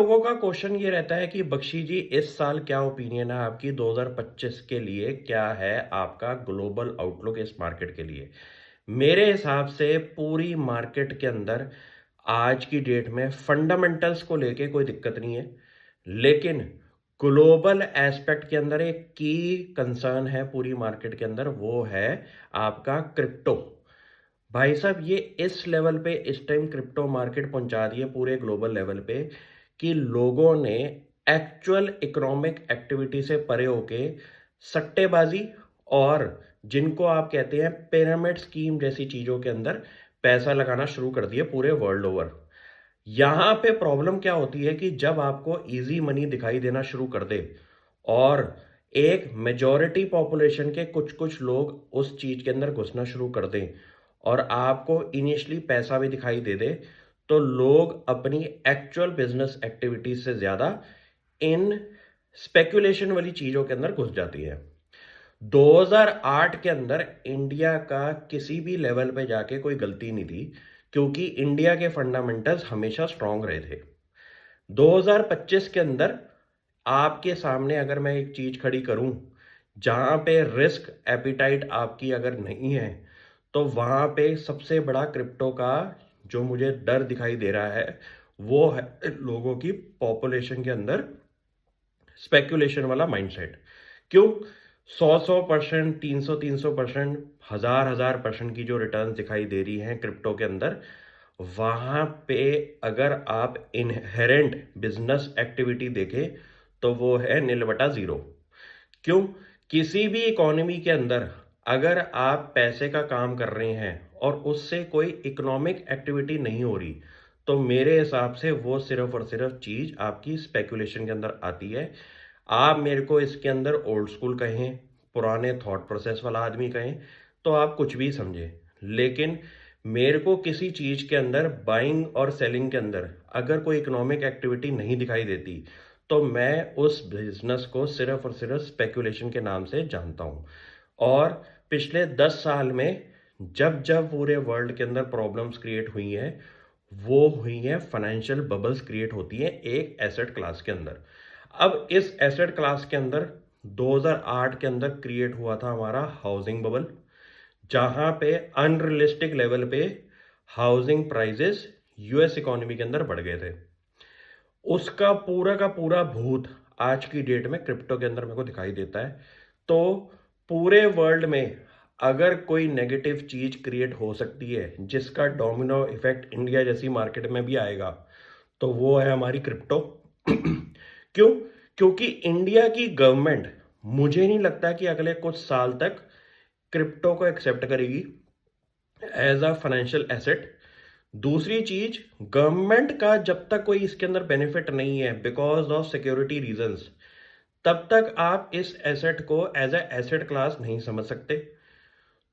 लोगों का क्वेश्चन ये रहता है कि बख्शी जी इस साल क्या ओपिनियन है आपकी 2025 के लिए, क्या है आपका ग्लोबल आउटलुक इस मार्केट के लिए। मेरे हिसाब से पूरी मार्केट के अंदर आज की डेट में फंडामेंटल्स को लेके कोई दिक्कत नहीं है, लेकिन ग्लोबल एस्पेक्ट के अंदर एक की कंसर्न है पूरी मार्केट के अंदर, वो है आपका क्रिप्टो। भाई साहब ये इस लेवल पे इस टाइम क्रिप्टो मार्केट पहुंचा दी है पूरे ग्लोबल लेवल पे कि लोगों ने एक्चुअल इकोनॉमिक एक्टिविटी से परे होके सट्टेबाजी और जिनको आप कहते हैं पिरामिड स्कीम जैसी चीजों के अंदर पैसा लगाना शुरू कर दिया पूरे वर्ल्ड ओवर। यहां पे प्रॉब्लम क्या होती है कि जब आपको इजी मनी दिखाई देना शुरू कर दे और एक मेजॉरिटी पॉपुलेशन के कुछ कुछ लोग उस चीज के अंदर घुसना शुरू कर दें और आपको इनिशियली पैसा भी दिखाई दे दे, तो लोग अपनी एक्चुअल बिजनेस एक्टिविटीज से ज्यादा इन स्पेकुलेशन वाली चीजों के अंदर घुस जाती है। 2008 के अंदर इंडिया का किसी भी लेवल पे जाके कोई गलती नहीं थी, क्योंकि इंडिया के फंडामेंटल्स हमेशा स्ट्रांग रहे थे। 2025 के अंदर आपके सामने अगर मैं एक चीज खड़ी करूं जहां पे रिस्क एपिटाइट आपकी अगर नहीं है, तो वहां पे सबसे बड़ा क्रिप्टो का जो मुझे डर दिखाई दे रहा है वो है लोगों की पॉपुलेशन के अंदर स्पेकुलेशन वाला माइंडसेट। क्यों? 100-100%, 300-300%, 1000-1000% की जो रिटर्न दिखाई दे रही हैं क्रिप्टो के अंदर, वहां पे अगर आप इनहेरेंट बिजनेस एक्टिविटी देखें तो वो है निल बटा जीरो। क्यों? किसी भी इकोनॉमी के अंदर अगर आप पैसे का काम कर रहे हैं और उससे कोई इकोनॉमिक एक्टिविटी नहीं हो रही, तो मेरे हिसाब से वो सिर्फ और सिर्फ चीज आपकी स्पेकुलेशन के अंदर आती है। आप मेरे को इसके अंदर ओल्ड स्कूल कहें, पुराने थॉट प्रोसेस वाला आदमी कहें, तो आप कुछ भी समझें, लेकिन मेरे को किसी चीज के अंदर बाइंग और सेलिंग के अंदर अगर कोई इकोनॉमिक एक्टिविटी नहीं दिखाई देती, तो मैं उस बिजनेस को सिर्फ और सिर्फ स्पेकुलेशन के नाम से जानता हूं। और पिछले 10 साल में जब जब पूरे वर्ल्ड के अंदर प्रॉब्लम्स क्रिएट हुई हैं, वो हुई हैं फाइनेंशियल बबल्स क्रिएट होती हैं एक एसेट क्लास के अंदर। अब इस एसेट क्लास के अंदर 2008 के अंदर क्रिएट हुआ था हमारा हाउसिंग बबल, जहां पे अनरियलिस्टिक लेवल पे हाउसिंग प्राइजेस यूएस इकोनॉमी के अंदर बढ़ गए थे। उसका पूरा भूत आज की डेट में क्रिप्टो के अंदर मेरे को दिखाई देता है। तो पूरे वर्ल्ड में अगर कोई नेगेटिव चीज क्रिएट हो सकती है जिसका डोमिनो इफेक्ट इंडिया जैसी मार्केट में भी आएगा, तो वो है हमारी क्रिप्टो। क्यों? क्योंकि इंडिया की गवर्नमेंट मुझे नहीं लगता कि अगले कुछ साल तक क्रिप्टो को एक्सेप्ट करेगी एज अ फाइनेंशियल एसेट। दूसरी चीज, गवर्नमेंट का जब तक कोई इसके अंदर बेनिफिट नहीं है बिकॉज ऑफ सिक्योरिटी रीजंस, तब तक आप इस एसेट को एज अ एसेट क्लास नहीं समझ सकते।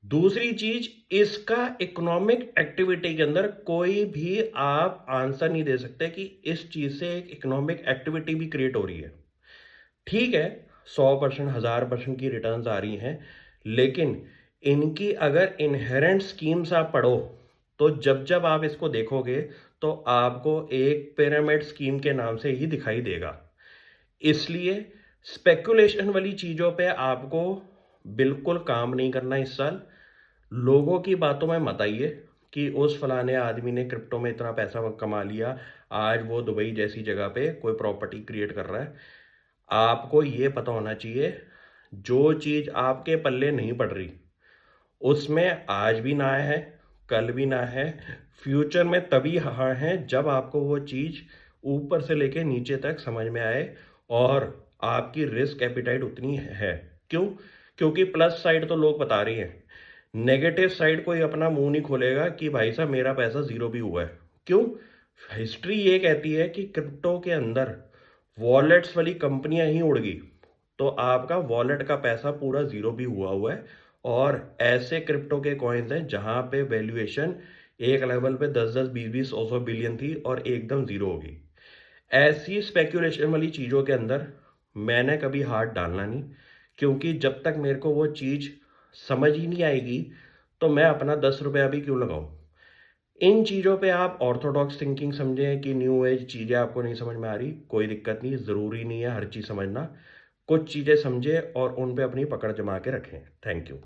दूसरी चीज, इसका इकोनॉमिक एक्टिविटी के अंदर कोई भी आप आंसर नहीं दे सकते कि इस चीज से एक इकोनॉमिक एक्टिविटी भी क्रिएट हो रही है। ठीक है, 100%, 1000% की रिटर्न्स आ रही हैं, लेकिन इनकी अगर इनहेरेंट स्कीम्स आप पढ़ो, तो जब जब आप इसको देखोगे तो आपको एक पिरामिड स्कीम के नाम से ही दिखाई देगा। इसलिए स्पेकुलेशन वाली चीजों पे आपको बिल्कुल काम नहीं करना इस साल। लोगों की बातों में मत आइए कि उस फलाने आदमी ने क्रिप्टो में इतना पैसा कमा लिया, आज वो दुबई जैसी जगह पे कोई प्रॉपर्टी क्रिएट कर रहा है। आपको ये पता होना चाहिए, जो चीज आपके पल्ले नहीं पड़ रही उसमें आज भी ना है, कल भी ना है, फ्यूचर में तभी हाँ है जब आपको वो चीज ऊपर से लेके नीचे तक समझ में आए और आपकी रिस्क एपिटाइट उतनी है। क्यों? क्योंकि प्लस साइड तो लोग बता रही हैं, नेगेटिव साइड कोई अपना मुंह नहीं खोलेगा कि भाई साहब मेरा पैसा जीरो भी हुआ है। क्यों? हिस्ट्री ये कहती है कि क्रिप्टो के अंदर वॉलेट्स वाली कंपनियां ही उड़ गई, तो आपका वॉलेट का पैसा पूरा जीरो भी हुआ हुआ है। और ऐसे क्रिप्टो के कॉइन्स हैं जहां पे वैल्यूएशन एक लेवल पे 10-10, 20-20, 100 बिलियन थी और एकदम जीरो होगी। ऐसी स्पेक्यूलेशन वाली चीजों के अंदर मैंने कभी हाथ डालना नहीं, क्योंकि जब तक मेरे को वो चीज समझ ही नहीं आएगी, तो मैं अपना 10 रुपया भी क्यों लगाऊं। इन चीज़ों पे आप ऑर्थोडॉक्स थिंकिंग समझें कि न्यू एज चीज़ें आपको नहीं समझ में आ रही, कोई दिक्कत नहीं, ज़रूरी नहीं है हर चीज़ समझना। कुछ चीज़ें समझें और उन पे अपनी पकड़ जमा के रखें। Thank you.